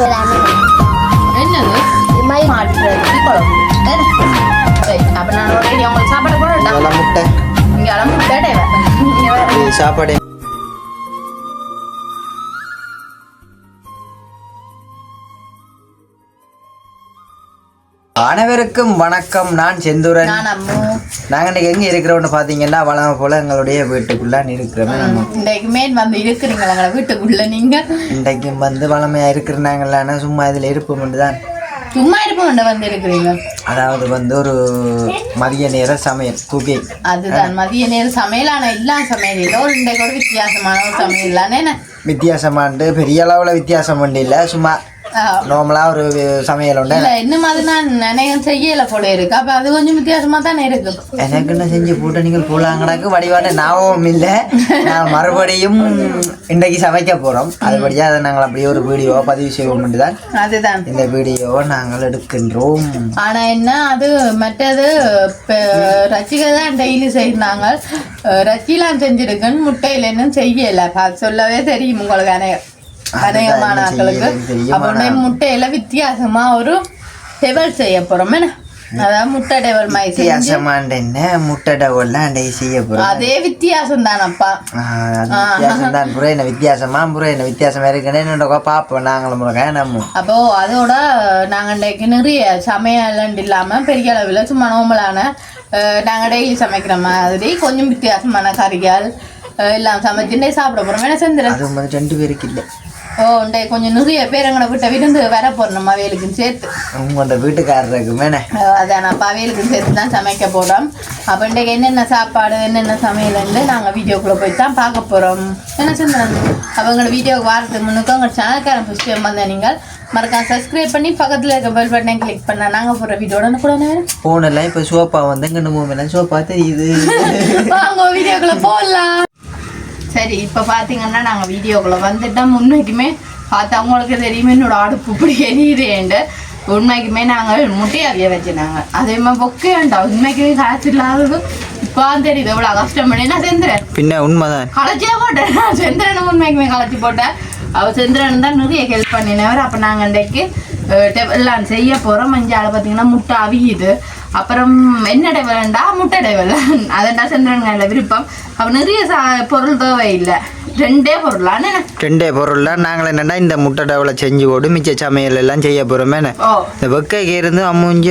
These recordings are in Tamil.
என்னது மாட்டு குழம்பு அப்ப நான் உங்களுக்கு சாப்பாடு போடட்டா முட்டை இங்க முட்டை சாப்பாடு. அனைவருக்கும் வணக்கம். நான் செந்தூரன். நாங்க இன்னைக்கு எங்க இருக்கிறோம்னு பாத்தீங்கன்னா வளம போல எங்களுடைய வீட்டுக்குள்ள இருக்கிறோம். வீட்டுக்குள்ள நீங்க இன்றைக்கு வந்து வளமையா இருக்கிறாங்கல்ல, சும்மா இதுல இருப்போம் தான். சும்மா இருப்போம் வந்து இருக்கிறீங்க. அதாவது வந்து ஒரு மதிய நேர சமையல் குக்கிங். அதுதான் மதிய நேர சமையல். ஆனா எல்லா சமையல் ஏதோ இன்றைக்கு ஒரு வித்தியாசமான ஒரு சமையல் தானே. வித்தியாசமாண்டு பெரிய அளவுல வித்தியாசம் பண்ணி இல்ல, சும்மா நார்மலா ஒரு சமையல் உண்டு. என்ன மாதிரி நான் நினைக்கிறேன் செய்யல போல இருக்கு. அப்ப அது கொஞ்சம் வித்தியாசமா தானே இருக்கு. எனக்கு என்ன செஞ்சு போட்டு நீங்கள் போலாங்கடாக்கு வடிவான ஞாபகம் இல்லை. நான் மறுபடியும் இன்றைக்கு சமைக்க போறோம். அதுபடியா அதை நாங்கள் அப்படியே ஒரு வீடியோவை பதிவு செய்வோம் தான். அதுதான் இந்த வீடியோவை நாங்கள் எடுக்கின்றோம். ஆனா என்ன அது மற்றது ரசிகை தான் டெய்லி செய்கிறாங்க. ரசிலாம் செஞ்சிருக்குன்னு முட்டையில இன்னும் செய்யல. சொல்லவே தெரியும் உங்களுக்கு அநேகமான ஆட்களுக்கு. அப்போ முட்டையில வித்தியாசமா ஒரு டெவல் செய்ய போறோம். அதான் முட்டை டெவல் முட்டை டெவல்லாம் செய்ய போறோம். அதே வித்தியாசம் தானப்பா. வித்தியாசமா வித்தியாசமா இருக்குன்னு பாப்போம் நாங்களும் நம்ம. அப்போ அதோட நாங்க இன்றைக்கு நிறைய சமையல் இல்லாம பெரிய அளவில் சும்மா நார்மலான நாங்க டெய்லி சமைக்கிற மாதிரி கொஞ்சம் வித்தியாசமான கறிகள் எல்லாம் சமைச்சு சாப்பிட போறோம். என்ன செஞ்சிடும் 2 பேருக்கு இல்லை. கொஞ்சம் நிறைய பேர் எங்களை விட்ட விருந்து வர போறோம். அவையலுக்குன்னு சேர்த்து உங்க வீட்டுக்காரருக்கு மேனே அதான் அப்ப அவையலுக்குன்னு சேர்த்து தான் சமைக்க போறோம். அப்ப இன்றைக்கு என்னென்ன சாப்பாடு என்னென்ன சமையல்னு நாங்க வீடியோக்குள்ள போய் தான் பார்க்க போறோம். என்ன செஞ்சாங்க அப்ப எங்களோட வீடியோக்கு வாரத்துக்கு முன்னுக்கு உங்க சேனல்காரன் ஃபர்ஸ்ட் டைம் வந்த நீங்கள் மறக்காம சப்ஸ்கிரைப் பண்ணி பக்கத்துல இருக்க பெல் பட்டனை கிளிக் பண்ணா நாங்க போற வீடியோட கூட போனல. இப்ப சோப்பா வந்து எங்க சோப்பா தெரியுது. வாங்க வீடியோக்குள்ள போடலாம். சரி இப்போ பார்த்தீங்கன்னா நாங்கள் வீடியோக்குள்ளே வந்துட்டோம். உண்மைக்குமே பார்த்தா அவங்களுக்கு தெரியுமே என்னோட அடுப்பு இப்படி எரியுறேன்ட்டு. உண்மைக்குமே நாங்கள் முட்டையாவிய வச்சுனாங்க. அதே மாதிரி பொக்கே வேண்டாம். உண்மைக்குமே காசு இல்லாதது இப்போ தெரியுது எவ்வளோ கஷ்டம் பண்ணி. நான் செந்திரன் பின்ன உண்மைதான் களைச்சியா போட்டேன். நான் செந்திரனும் உண்மைக்குமே களைச்சி போட்டேன். அவள் செந்திரன் தான் நிறைய ஹெல்ப் பண்ணினவர். அப்போ நாங்கள் இன்றைக்கு எல்லாம் செய்ய போகிறோம். மஞ்சால பார்த்தீங்கன்னா முட்டை அவியுது. அப்புறம் என்ன டெவலண்டா முட்டை டெவல் அதெண்டா செந்திரன் விருப்பம். அப்போ நிறைய பொருள் தேவை இல்லை. 2 பொருளான்னு 2 பொருள் தான். நாங்கள் என்னென்னா இந்த முட்டை டெவலை செஞ்சு போட்டு மிச்ச சமையல் எல்லாம் செய்ய போகிறோமே. இந்த வெக்கைக்கு இருந்து அம்முஞ்ச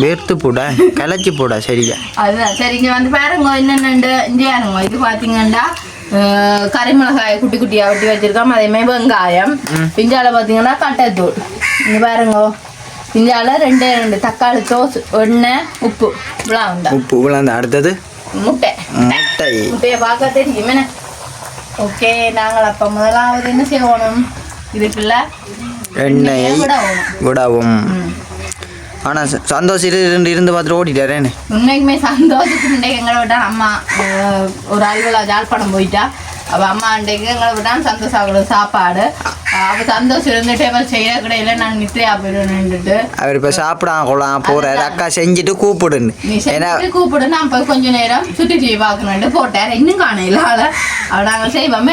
வேர்த்து போட கிளச்சி போட சரியா. அதுதான் சரி. இங்கே வந்து பாருங்க என்னென்னு இங்கே பாருங்க. இது பார்த்தீங்கன்னா கறிமிளகாய் குட்டி குட்டியாக வெட்டி வச்சிருக்கோம். அதேமாதிரி வெங்காயம். பிஞ்சால பார்த்தீங்கன்னா கட்டைத்தூள். இங்கே பாருங்க. பிஞ்சால 2 தக்காளி சோஸ் எண்ணெய் உப்பு உப்பு விளாந்த. அடுத்தது முட்டையை பார்க்க தெரியுமே. ஓகே நாங்கள் அப்போ முதலாவது என்ன செய்யணும் இதுக்குள்ள எண்ணெயை விடவும். ஆனால் சந்தோஷம் இருந்து பார்த்துட்டு ஓடிட்டாரேன்னு. உண்மைக்குமே சந்தோஷத்துக்கு இன்றைக்கு எங்களை விட்டா அம்மா ஒரு அலுவலா ஜாழ்ப்பாணம் போயிட்டா. அப்போ அம்மா இன்றைக்கு எங்களை விட்டான் சந்தோஷம் சாப்பாடு. அப்போ சந்தோஷம் இருந்து டேபிள் செய்ய கிடையில நான் நித்ரையா போயிடுவேன்ட்டு அவர் இப்போ சாப்பிடாம போறாரு. அக்கா செஞ்சுட்டு கூப்பிடுன்னு கூப்பிடு. நான் இப்போ கொஞ்ச நேரம் சுற்றி டிவி பார்க்கணுன்ட்டு போட்டார். இன்னும் காணையில அவள் நாங்கள் செய்வோம்.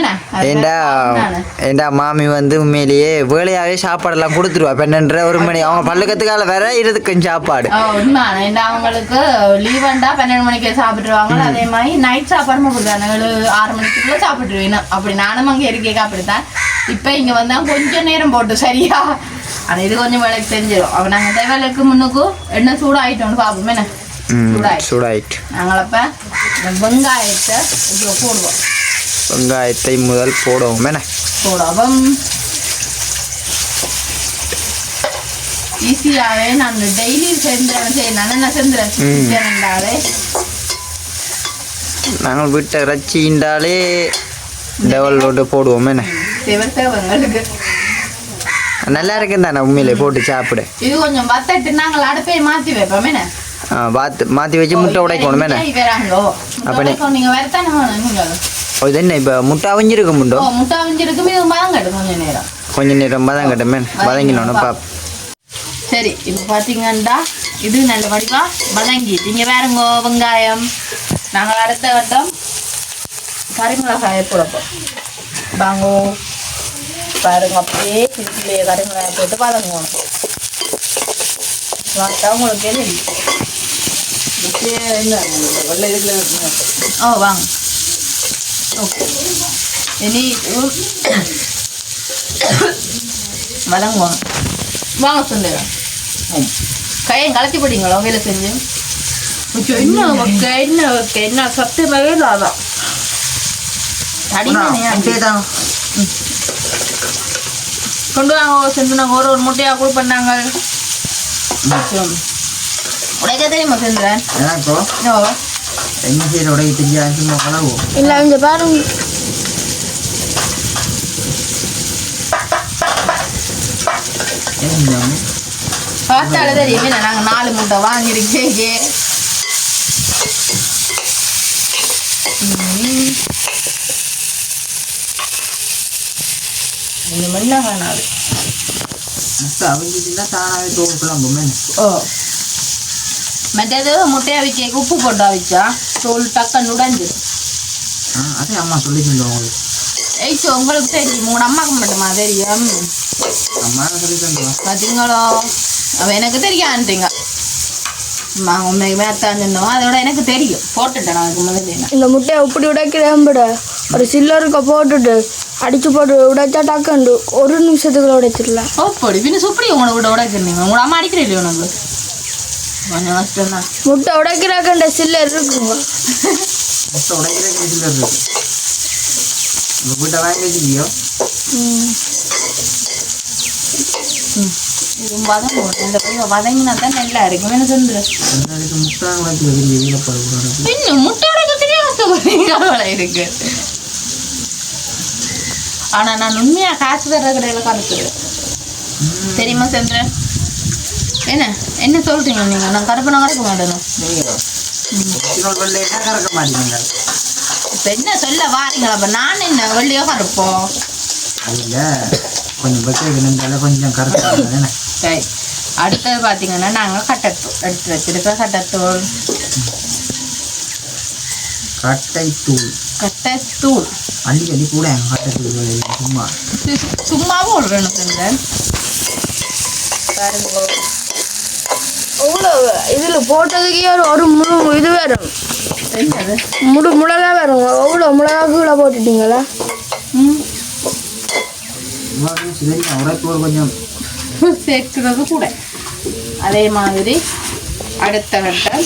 ஏண்டா மாமி வந்து உண்மையிலேயே வேலையாகவே சாப்பாடெல்லாம் கொடுத்துருவா. 12:30 1 மணி அவங்க பல்லுக்கத்துக்கால வேற இருக்கும் சாப்பாடு. உண்மையான ஏண்டா அவங்களுக்கு லீவண்டா 12 மணிக்கு சாப்பிட்டுருவாங்க. அதே மாதிரி நைட் சாப்பாடு கொடுத்தாங்க 6 மணிக்குள்ள சாப்பிட்டுருவேன். அப்படி நானும் அங்கே இருக்கேக்கா அப்படித்தான். இப்போ இங்கே வந்தா கொஞ்சம் நேரம் போட்டு சரியா. ஆனால் இது கொஞ்சம் வேலைக்கு தெரிஞ்சிடும். அப்போ நாங்கள் தேவைக்கு முன்னுக்கு எண்ணெய் சூடாயிட்டோம்னு பார்ப்போம். என்ன சூடாயிட்டு நாங்கள் அப்போ வெங்காயத்தை இதில் போடுவோம். வெங்காயத்தை முதல் போடுவோம். போடுவோம் ஈஸியாகவே நான் டெய்லி செய்யறேன். நான் செஞ்சுறேன். நாங்கள் வீட்டை இறைச்சின்றாலே டெவலோடு போடுவோம். நல்லா இருக்குன்னு தானே உண்மையிலே போட்டு சாப்பிடு. இது கொஞ்சம் பத்தட்டு நாங்கள் அடுப்பை மாற்றி வைப்போம். மாற்றி வச்சு முட்டை உடைக்கணும். அப்போ இது என்ன இப்போ முட்டை அவிஞ்சிருக்கும். முட்டை அவிஞ்சிருக்கும். இது மதங்கட்டும் கொஞ்சம் நேரம் மதங்கட்டும். வதங்கினோன்னு பாப்போம். சரி இப்போ பார்த்தீங்கன்னா இது நல்ல வடிவா வதங்கிட்டு இங்கே வேறுங்கோ வெங்காயம். நாங்கள் அடுத்த வட்டம் கறிமிளகாயை போடப்போம். வாங்கோ பாருங்க அப்படியே சிறுப்பிள்ளைய கருங்காயம் போட்டு வதங்குவோம். உங்களுக்கு தெரியும். ஓ வாங்க. ஓகே இனி வதங்குவாங்க. வாங்க சுந்தரம். கையை கலத்தி போட்டீங்களோ வேலை செஞ்சு? என்ன என்ன சத்தியமாகவே இல்லாதான் கொண்டு வாங்க செஞ்சு நாங்கள் ஒரு முட்டையாக கூட பண்ணாங்க. உடைக்க தெரியுமா செஞ்சேன்? என்ன செய்யற உடைக்க தெரியாது இல்லை இங்க பாருங்க. பார்த்தாலே தெரியும். என்ன நாங்கள் 4 முட்டை வாங்கிருக்கே. இந்த மண்ணா காணாது. ஓ மற்றது முட்டையை அவிக்க உப்பு போட்டு அவிச்சா தோல் டக்குன்னு உடைஞ்சிடும். அதே அம்மா சொல்லி சொல்லுவாங்க. ஏய்ச்சோ உங்களுக்கு தெரியும், உங்களோட அம்மாவுக்கு மட்டுமா தெரியும்? அம்மா சொல்லி சொல்லுவா பார்த்தீங்களோ? அவன் எனக்கு தெரியான்ட்டீங்க. உண்மைக்குமே அத்தான் சொன்னோம், அதோட எனக்கு தெரியும். போட்டுட்டேன் நான் அதுக்கு முதல்ல. இந்த முட்டையை இப்படி உடைக்கிறேன் ஒரு சில்லருக்கு போட்டுட்டு அடிச்சு போட்டு உடைச்சா டக்குண்டு 1 நிமிஷத்துக்குள்ள உடைச்சிடலாம். ஓப்படி பின்ன சுப்படி உங்களை விட உடைக்கிறீங்க. உங்களோட அம்மா அடிக்கிற இல்லையோ உனக்கு? கொஞ்சம் கஷ்டம் தான். முட்டை உடைக்கிறாக்கண்ட சில்லர் இருக்குங்க. முட்டை உடைக்கிறதுக்கு சில்லர் இருக்கு. உங்க வீட்டை வாங்கி வச்சுக்கியோ? இது வதங்கும். இந்த பையன் வதங்கினா தான் நல்லா இருக்கும். என்ன சொல்லுது? முட்டை உடைக்க இன்னும் முட்டை உடைக்க தெரியாம இருக்கு. ஆனா நான் உண்மையா காசு தர்ற கடையில கருத்துறேன் தெரியுமா சென்றேன். என்ன என்ன சொல்றீங்க நீங்க? நான் கருப்பை நான் கறக்க மாட்டேன். கறக்க மாட்டீங்க. இப்ப என்ன சொல்ல வாரீங்களா? அப்ப நான் என்ன வெள்ளையோ கருப்போம்? கொஞ்சம் கருத்து. சரி, அடுத்தது பார்த்தீங்கன்னா நாங்கள் கட்டத்தூள் எடுத்து வச்சிருக்கோம். கட்டைத்தூள் அள்ளி கூட கட்டைத்தூள் சும்மா சும்மாவும் ஒரு வேணும் செஞ்சேன் பாருங்க. அவ்வளோ இதில் போட்டதுக்கே ஒரு முழு இது வரும். என்னது மிளகா வரும். அவ்வளோ மிளகாக்குள்ள போட்டுட்டீங்களா? கொஞ்சம் சேர்க்கிறது கூட. அதே மாதிரி அடுத்த கட்டம்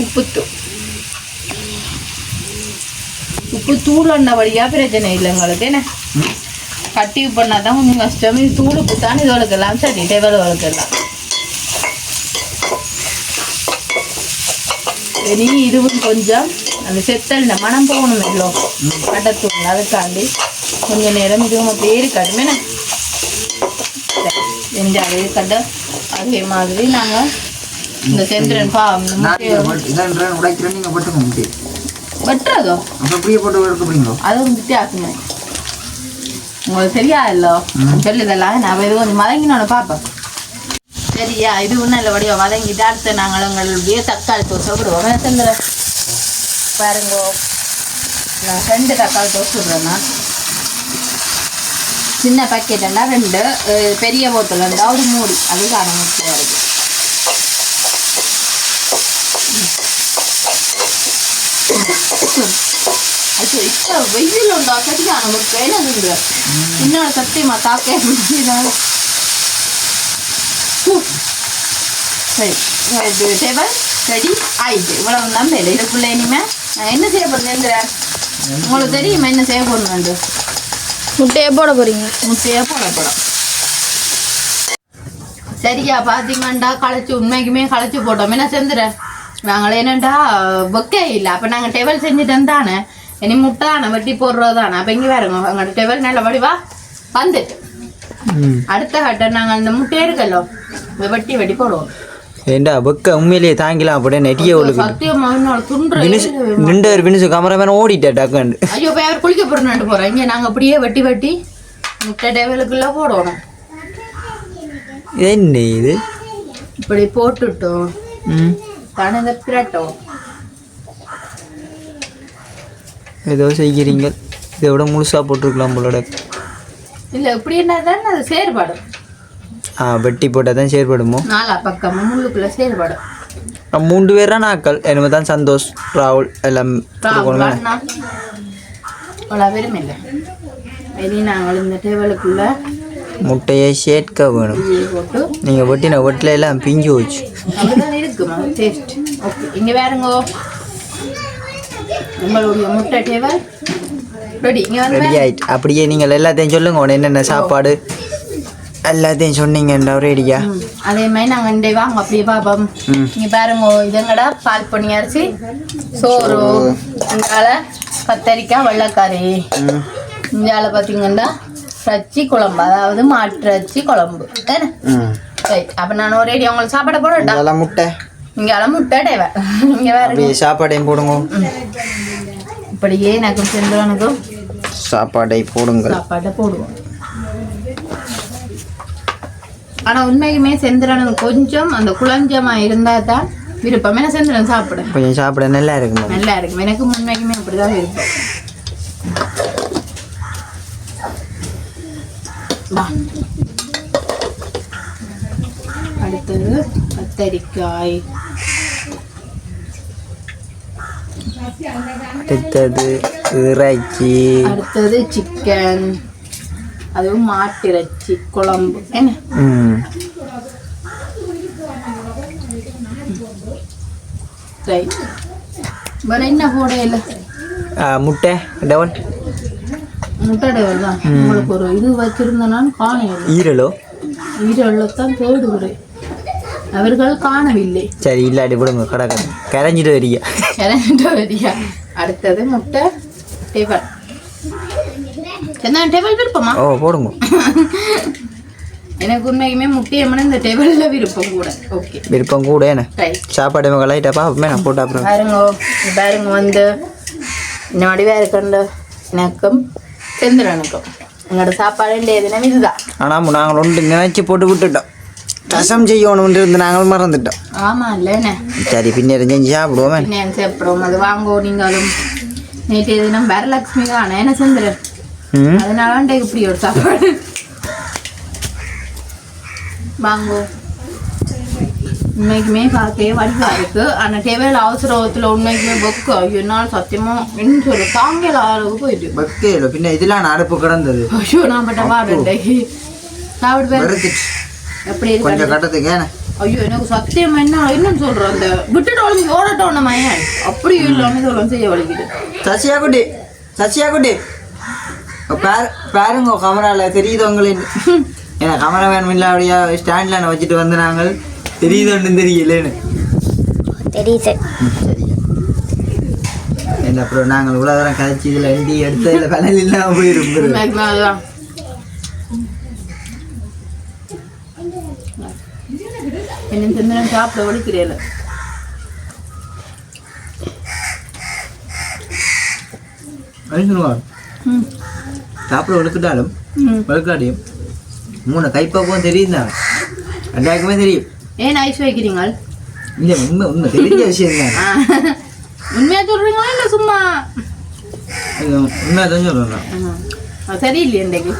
உப்புத்தூள். உப்புத்தூள் அண்ணபடியாக பிரச்சனை இல்லை உங்களுக்கு. என்ன கட்டி பண்ணால் தான் கொஞ்சம் கஷ்டம். இது தூள் உப்பு தான் இது வளர்க்கலாம். சரி, டேபிள் வளர்க்கலாம். இனி இதுவும் கொஞ்சம் அந்த செத்தல் மனம் போகணும் இல்லோ கட்டத்தூள். அதுக்காண்டி கொஞ்சம் நேரம் இதுவும் அப்படியே இருக்காது. என்ன எந்த அதே கட்ட அதே மாதிரி நாங்கள் இந்த செந்திரன் வெட்டுறதோ அதுவும் வித்தியாசமே உங்களுக்கு தெரியாதுல்லோ சொல்லுதெல்லாம். நான் இது கொஞ்சம் மதங்கினோட பார்ப்பேன். சரியா, இது ஒன்றும் இல்லை வடிவம் வதங்கிட்டு அடுத்த நாங்கள் உங்களுடைய தக்காளி தோசை விடுவோம். செந்திரன் பாருங்கோ, நான் 2 தக்காளி தோசை விடுறேன். நான் சின்ன பேக்கெட்டுன்னா 2, பெரிய போத்தல் இருந்தால் ஒரு மூடி. அதுக்கான முக்கியம் வருது. அது இப்போ வெயில் உண்டா சரியான முக்கியம். என்னது இன்னொரு சத்தியமா தாக்க சரி. இது டேபிள் ரெடி ஆயிடுச்சு. இவ்வளவு தான் வேலை. இதுக்குள்ள இனிமே நான் என்ன செய்ய போறேன் உங்களுக்கு தெரியுமா? என்ன செய்ய போடணும்? முட்டையை போட போறீங்க. முட்டையை போட போறோம். சரியா, பார்த்தீங்கண்டா களைச்சி உண்மைக்குமே களைச்சி போட்டோம். என்ன செஞ்சுறேன் நாங்களே என்னண்டா பொக்கே இல்லை. அப்போ நாங்கள் டேபிள் செஞ்சுட்டோம் தானே. இனி முட்டை தானே வெட்டி போடுறது தானே. அப்போ இங்கே வேறுங்க எங்களோட டேபிள் நல்ல வடிவா வந்துட்டு அடுத்த கட்டம் நாங்கள் அந்த முட்டையே இருக்கല്ലോ வெட்டி வெட்டி போடுவோம். ஏண்டா பக்க உண்மையிலேயே தாங்கிலாம் அப்படியே நெட்டியே ஒழுங்கு சத்தியமாக துண்டு 2 நிமிஷம் கேமராமேன் ஓடிட்டா டக்குண்டு. ஐயோ போய் அவர் குளிக்க போறோம்னு போறோம். இங்கே நாங்கள் அப்படியே வெட்டி வெட்டி முட்டை டேபிளுக்குள்ள போடணும். என்ன இது இப்படி போட்டுட்டோம் தானே இந்த பிரட்டோம். ஏதோ செய்கிறீங்க. இதை விட முழுசா போட்டிருக்கலாம் போலோட. இல்லை இப்படி என்ன தான் அது செயல்படும். வெட்டி போட்டால் தான் செயற்படுமோ? நாலா பக்கமும் முள்ளுக்குள்ளே செயல்படும். 3 பேரா நாக்கள் என்னமே தான் சந்தோஷ் ராகுல் எல்லாம் அவ்வளோ பேரும் இல்லை. இனி நாங்கள் இந்த டேபிளுக்குள்ள முட்டையை சேர்க்க வேணும். போட்டு நீங்கள் வெட்டின வெட்டில எல்லாம் பிஞ்சு வச்சு அப்படிதான் இருக்குமா டேஸ்ட். ஓகே, இங்கே வேறுங்கோ உங்களுடைய முட்டை டேபிள் ரெடி. இங்கே வந்து ரெடி ஆயிட்டு. அப்படியே நீங்கள் எல்லாத்தையும் சொல்லுங்க உடனே என்னென்ன சாப்பாடு எல்லாத்தையும் சொன்னீங்கன்றா ரெடியா? அதே மாதிரி நாங்கள் இண்டே வாங்க அப்படியே பாப்போம். இங்கே பாருங்க, இதங்கடா பால் பொன்னி அரிசி, சோறு, இங்கால கத்தரிக்காய் வெள்ளைக்காரி, இங்கால பார்த்தீங்கன்னா இறைச்சி குழம்பு, அதாவது மாட்டு இறைச்சி குழம்பு தானே. ரைட், அப்போ நான் ஒரு ரெடி உங்களுக்கு சாப்பாடை போடட்டா? முட்டை இங்கால முட்டை டேவை. இங்கே வேறு சாப்பாடையும் போடுங்க. இப்படியே எனக்கு சென்றவனுக்கும் சாப்பாடை போடுங்க. சாப்பாட்டை போடுவோம். ஆனால் உண்மைக்குமே செந்திரனுக்கு கொஞ்சம் அந்த குழஞ்சமாக இருந்தால் தான் விருப்பம். ஏன்னா செந்திரன் சாப்பிட கொஞ்சம் சாப்பிட நல்லா இருக்கும். நல்லா இருக்கும். எனக்கு உண்மைக்குமே அப்படிதான் விருப்பம். அடுத்தது கத்தரிக்காய், அடுத்தது இறைச்சி, அடுத்தது சிக்கன், அதுவும் மாட்டு இறைச்சி குழம்பு என்ன. ரைட், வேற என்ன போட இல்லை? முட்டை டவல், முட்டை டவல் தான். உங்களுக்கு ஒரு இது வச்சிருந்தேனான்னு காணவில்லை. ஈரலோ ஈரல்தான் தேடுகிறேன், அவர்கள் காணவில்லை. சரி இல்லாட்டி விடுங்க, கடை கரைஞ்சிட்டு வரியா கரைஞ்சிட்டு வரியா. அடுத்தது முட்டை டேபிள். என்ன டேபிள் விருப்பமா? ஓ போடுங்க. எனக்கு உண்மைக்குமே முட்டையம்மன இந்த டேபிளில் விருப்பம் கூட. ஓகே, விருப்பம் கூட என்ன சாப்பாடு கலாயிட்டாப்பா நான் போட்டு அப்புறம் பாருங்க. பாருங்க வந்து இந்த வடிவாக இருக்கண்ட எனக்கும் செந்திரனுக்கும் எங்களோட சாப்பாடு தினம் இதுதான். ஆனால் நாங்கள் ஒன்று நினைச்சு போட்டு விட்டுட்டோம். ரசம் செய்யணும்னு இருந்து நாங்களும் மறந்துட்டோம். ஆமாம் இல்லைண்ணே. சரி பின்னர் செஞ்சு சாப்பிடுவோமே. பின்ன சாப்பிடுவோம். அது வாங்கோ. நீங்களும் நேற்றைய தினம் வரலட்சுமி தானே என்ன செந்திரன், அதனால இப்படி ஒரு சாப்பாடு வாங்கோ. உண்மைக்குமே பார்க்கவே வடிவா இருக்கு. ஆனால் டேபிள் அவசரத்தில் உண்மைக்குமே பொக்கு என்னால் சத்தியமா என்ன சொல்ல தாங்கல அளவுக்கு போயிட்டு பக்கையில பின்ன இதெல்லாம் அடுப்பு கிடந்தது. ஐயோ நான் பட்ட பாடு சாப்பிடு எப்படி கொஞ்சம் கட்டத்துக்கு. ஐயோ எனக்கு சத்தியம் என்னன்னு சொல்றோம், அந்த விட்டுட்டு ஒழுங்கு ஓடட்டோம் நம்ம ஏன் அப்படி இல்லாம இதெல்லாம் செய்ய வலிக்குது. சசியா குட்டி, சசியா குட்டி பாருங்க கமரால தெரியுது உங்களுக்கு. ஏன்னா கமராமேன் இல்லை அப்படியா ஸ்டாண்டில் வச்சுட்டு வந்து நாங்கள் தெரியுது ஒன்றும் தெரியலன்னு தெரியுது. என்ன அப்புறம் நாங்கள் இவ்வளோ தூரம் கதைச்சி இதில் வண்டி எடுத்ததில் பலன் இல்லாமல் போயிருப்போம். அதுதான் என்ன செஞ்சு சாப்பிட வலிக்கிறேன். சாப்பிட வலுக்கிட்டாலும் வலுக்காடியும் 3 கைப்பக்கம் தெரியுதா எல்லாருக்குமே தெரியும். ஏன் ஐஸ் வைக்கிறீங்க? இல்லை உண்மை உண்மை தெரிஞ்ச விஷயம் தான். உண்மையா சொல்றீங்களா இல்லை சும்மா? உண்மையாக தான் சொல்கிறேன். சரியில்லையே இன்றைக்கு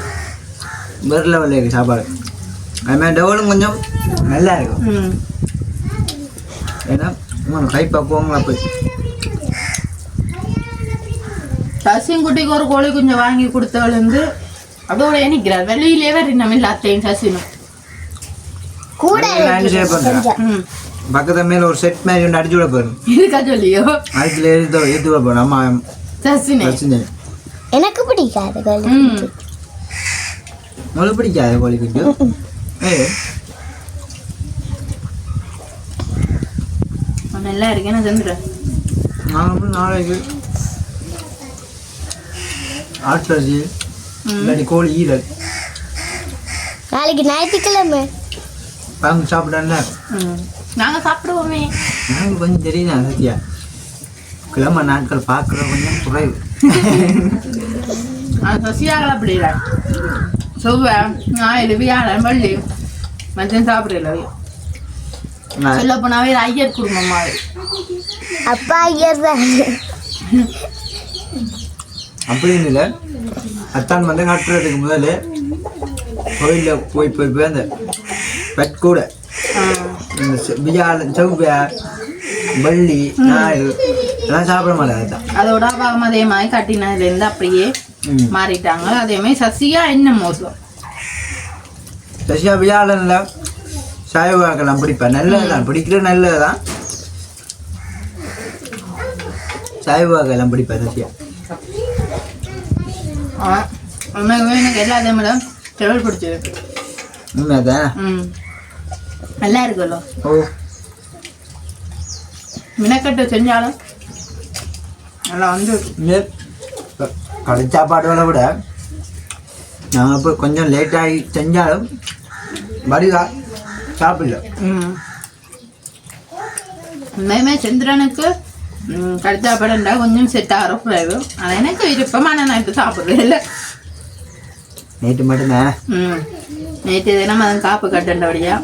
வேறு லெவலில் இருக்குது சாப்பாடு. அதுமாதிரி டெவலும் கொஞ்சம் நல்லா இருக்கும். ஏன்னா கைப்பக்குவங்களா போய் சசின்குட்டிக்கு ஒரு கோழி குஞ்சம் வாங்கி கொடுத்தவள் வந்து அதோட நிற்கிறார். வெளியிலே வேறு நம்ம எல்லாத்தையும் சசினும் கூட பக்கத்து மேல ஒரு செட் மாதிரி ஒன்று அடிச்சு விட போயிடும். இருக்கா சொல்லியோ அதுல ஏற்றி விட போறோம். அம்மா சசினே எனக்கு பிடிக்காது உங்களுக்கு பிடிக்காது கோழி குஞ்சு? நல்லா இருக்கேன் நான் செஞ்சுறேன். நாளைக்கு ஆட்சி இல்லாட்டி கோழி ஈரல் நாளைக்கு ஞாயிற்றுக்கிழமை வாங்க சாப்பிடல. நாங்கள் சாப்பிடுவோமே. நாங்கள் கொஞ்சம் தெரியுதா சத்யா கிழமை நாட்கள் பார்க்குற கொஞ்சம் குறைவு. சசியாகல அப்படி இல்லை. சொல்லுவேன் ஞாயிறு வியாழன் வெள்ளி மதியம் சாப்பிடல. சொல்ல போனாவே ஐயர் குடும்பம் மாதிரி. அப்பா ஐயர் தான் அப்படின்னு இல்லை. அத்தான் வந்து கட்டுறதுக்கு முதல்ல கோயிலில் போய் அந்த பெட் கூட இந்த செவ்வாய் வள்ளி ஞாயிறு எல்லாம் சாப்பிட மாட்டேன். அதுதான் அதோட பாவம் அதே மாதிரி கட்டினதுலேருந்து அப்படியே மாறிட்டாங்க. அதே மாதிரி சசியா என்ன மோசம் சசியா வியாழனில் சாய்வாக்கெல்லாம் பிடிப்பேன். நல்லதுதான், பிடிக்கிறது நல்லதுதான். சாய்வாக்கெல்லாம் பிடிப்பேன் சசியா. எனக்கு எல்லாத்தையும் விட செவல் பிடிச்சிருக்கு. உண்மைதான். நல்லா இருக்குல்ல. ஓ மினக்கட்டு செஞ்சாலும் நல்லா வந்து கடை சாப்பாடுகளை விட நாங்கள் இப்போ கொஞ்சம் லேட்டாகி செஞ்சாலும் வடிவா சாப்பிடல. உண்மையுமே சந்திரனுக்கு கடிச்சாப்பாடுண்டா கொஞ்சம் செட் ஆகிற குறைவு. ஆனால் எனக்கு விருப்பமான நான் இப்போ சாப்பிட்றேன் இல்லை. நேற்று மட்டும்தானே. நேற்று தினம் அதன் காப்பு கட்டண்டபடியா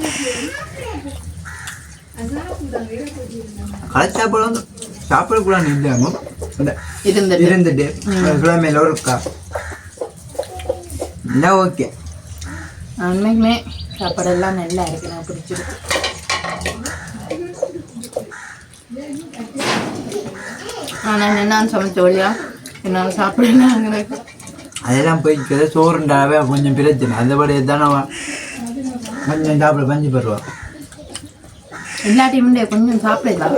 கடை சாப்பாடு வந்து சாப்பிடக்கூடாது இல்லாமல் இருந்துட்டு கிழமையில இருக்கா என்ன ஓகே. உண்மைக்குமே சாப்பாடெல்லாம் நல்லா இருக்கு, எனக்கு பிடிச்சிருக்கு. ஆனால் என்னன்னு சமைச்ச வழியா என்னால் சாப்பிடலாம். அதெல்லாம் போய்க்கிறது சோறுண்டாவே கொஞ்சம் பிரச்சனை. அதைபடி தானே கொஞ்சம் சாப்பிட பஞ்சு பெறுவான். எல்லாத்தையும் கொஞ்சம் சாப்பிடலாம்.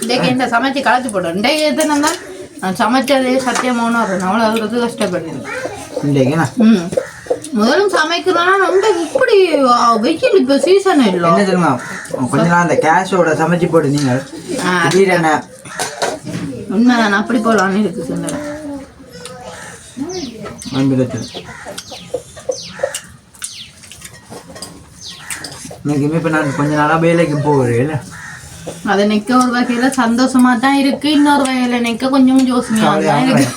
இன்றைக்கு என்ன சமைச்சு களைச்சி போடுறேன். இன்றைக்கு எத்தனை தான் நான் சமைச்சதே சத்தியமான அவ்வளோ அதுக்கு கஷ்டப்படுறேன். இன்றைக்குண்ணா முதலும் சமைக்கிறோன்னா ரொம்ப இப்படி வெயில் இப்போ சீசன் இல்லை. என்ன தெரியுமா, கொஞ்ச நாள் அந்த கேஷோட சமைச்சு போட்டு நீங்கள் திடீரென உண்மை நான் அப்படி போகலான்னு இருக்கு சொன்னேன். இன்னைக்குமே இப்போ நான் கொஞ்ச நாளாக வேலைக்கு போகிறேன். அது நிற்க ஒரு வகையில் சந்தோஷமா தான் இருக்கு, இன்னொரு வகையில் நிற்க கொஞ்சம் யோசனையாக தான் இருக்கு.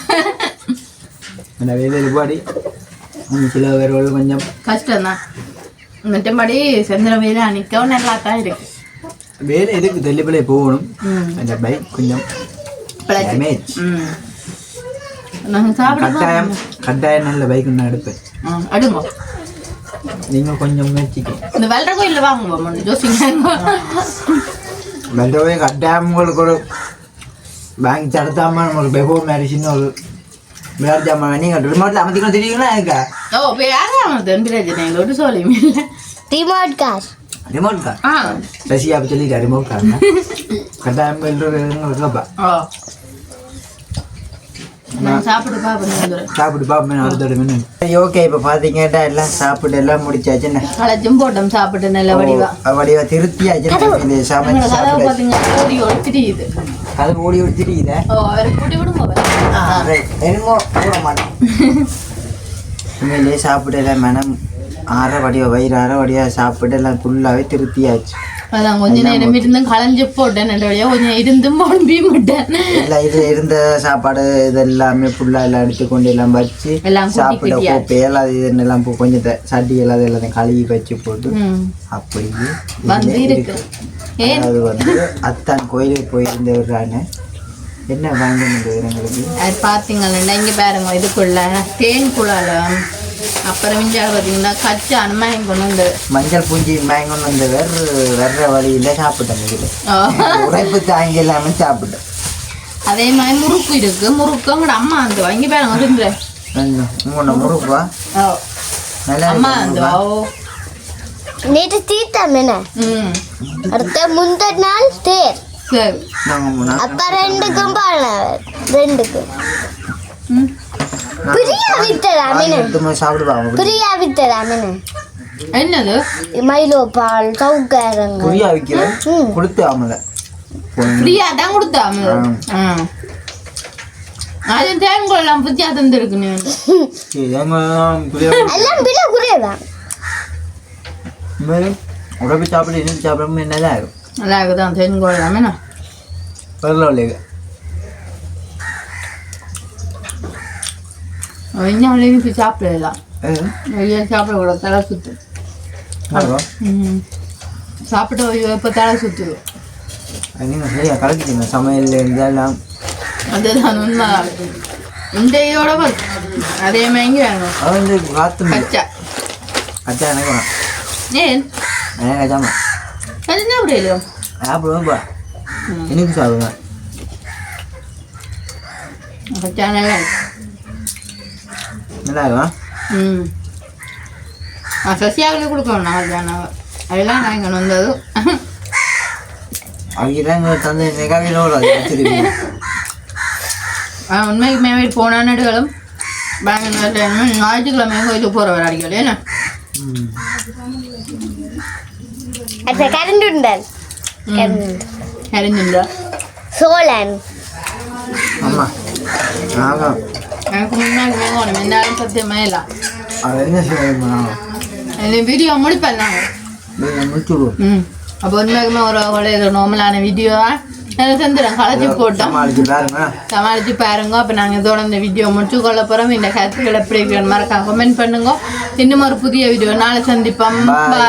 அந்த வேலையில் பாடி சில பேர்கள் கொஞ்சம் கஷ்டம்தான். மற்றபடி செந்திர வேலை நிற்கவும் நல்லா தான் இருக்கு. வேலை எதுக்கு தெளிப்பிலே போகணும். அந்த பைக் கொஞ்சம் டேமேஜ். நாங்கள் சாப்பிட கட்டாயம் நல்ல பைக் நான் எடுப்பேன். அடுங்க நீங்கள் கொஞ்சம் முயற்சிக்கும். இந்த வெள்ளை கோயிலில் வாங்குவோம் ஜோசிங்க. வெள்ளவே கட்டாயம் உங்களுக்கு ஒரு வாங்கி தடுத்தாமல் உங்களுக்கு பெகோ மாதிரி சின்ன ஒரு விளையாட்டு ஜாமான் நீங்கள் ரிமோட்டில் அமைச்சிக்கணும் தெரியுங்களா இருக்கா? ஓ வேறு பிரச்சனை இல்லை, ஒரு சொல்லியுமே இல்லை. ரிமோட் கார் ரசியா சொல்லிட்டா ரிமோட் கார் கட்டாயம் கேப்பா. சாப்பிட்டு பாப்பேன் அடுத்த மின்னு. ஓகே, இப்போ பார்த்தீங்கன்னா எல்லாம் சாப்பிட்டு எல்லாம் முடிச்சாச்சு. களைச்சும் போட்டோம் சாப்பிட்டு நல்ல வடிவா திருப்தியாச்சு. இது சமைச்சு சாப்பிட்டு ஓடி ஒழிச்சிட்டு அது ஓடி ஒழிச்சிட்டு என்னமோ போட மாட்டேன். உண்மையிலேயே சாப்பிட்டு எல்லாம் மனம் ஆற வடிவா வயிறு ஆற வடிவா சாப்பிட்டு எல்லாம் ஃபுல்லாகவே திருப்தியாச்சு. அதான் கொஞ்ச நேரம் இருந்தும் களைஞ்சு போட்டேன், கொஞ்சம் இருந்தும் போன்பி மாட்டேன். இல்லை இதில் இருந்த சாப்பாடு இதெல்லாமே ஃபுல்லாக எல்லாம் எடுத்துக்கொண்டு எல்லாம் வச்சு சாப்பிட கோப்பையெல்லாம் அது இதெல்லாம் கொஞ்சம் சட்டி எல்லாம் எல்லாத்தையும் கழுவி வச்சு போட்டு அப்படியே இருக்கு. அது வந்து அத்தான் கோயிலுக்கு போயிருந்தவரான என்ன வாங்க எங்களுக்கு அது பார்த்தீங்கன்னா இங்கே பாருங்க, இதுக்குள்ள தேன் குழாலம், அப்புறம் இங்கே பார்த்தீங்கன்னா கச்சா அனுமாயம் கொண்டு வந்து மஞ்சள் பூஞ்சி மாயம் கொண்டு வந்து வர்ற வழியில் சாப்பிட்டேன். இதில் உரைப்பு தாங்கி இல்லாமல் சாப்பிட்டேன். அதே மாதிரி முறுக்கு இருக்கு. முறுக்கு உங்களோட அம்மா அந்த வாங்கி பாருங்க இருந்து உங்களோட முறுப்பா நல்லா அம்மா அந்த நேற்று தீர்த்தம் அடுத்த முந்தின நாள் தேர். சரி அப்ப ரெண்டுக்கும் ரெண்டுக்கும் பிரியா வித்தரா என்னது மயிலோ பால் சவுக்காரங்க புரியா விற்கிறேன் கொடுத்து ஆமல ஃப்ரீயா தான் கொடுத்தாம அது தேங்கோலாம் புத்தியா தந்துருக்கு. எல்லாம் பிள்ளை குறையதான் உடம்பு சாப்பிட இருந்து சாப்பிடாம என்னதான் இருக்கும். நல்லா இருக்குதான் தேங்கோலாம் என்ன பரவாயில்ல. வெஞ்சாலும் சாப்பிடலாம், வெளியே சாப்பிடக்கூடாது, தலை சுத்து. சாப்பிட்ட இப்போ தலை சுத்துது. நீங்கள் சரியா கலக்கிட்டீங்க சமையல் இருந்தாலும். அதுதான் உண்மைதான். இன்றையோட அதே மாதிரி வேணும். அது வந்து காற்று கச்சா அச்சா எனக்கு வேணாம். ஏன் எனக்கு அச்சாமா அது என்ன அப்படி இல்லையோ சாப்பிடுவோம் பா எனக்கு சாப்பிடுங்க சேனல் நல்லா இருக்கும் ம் சசியாவிலே கொடுக்கணும் நான் சேனல் அதெல்லாம் நான் இங்கே வந்தது அவங்க தந்து நெகாவில வச்சிருக்கீங்க உண்மைக்குமே போன நடுகளும் ஞாயிற்றுக்கிழமை கோயிலுக்கு போகிறவர் அடிக்கல என்ன கரண்ட் உண்டல் கரைஞ்சுண்டா சோழன் ஆமா ஆமாம் எனக்கு முன்னாடி வேணும் என்னாலும் சத்தியமே இல்லை அது என்ன செய்யணும் எனக்கு வீடியோ முடிப்பேன் நாங்கள் நீங்கள் முடிச்சுடுவோம் ம் அப்போ உண்மைக்குமே ஒரு ஏதோ நார்மலான வீடியோவா செஞ்சிடும் களைச்சி போட்டோம் சமாளிச்சு பாருங்க சமாளித்து பாருங்க அப்போ நாங்கள் இதோட இந்த வீடியோ முடிச்சு கொள்ள போகிறோம் இந்த கருத்துக்களை எப்படி மறக்காம கமெண்ட் பண்ணுங்க இன்னும் ஒரு புதிய வீடியோ நாளை சந்திப்போம் Bye. பாய்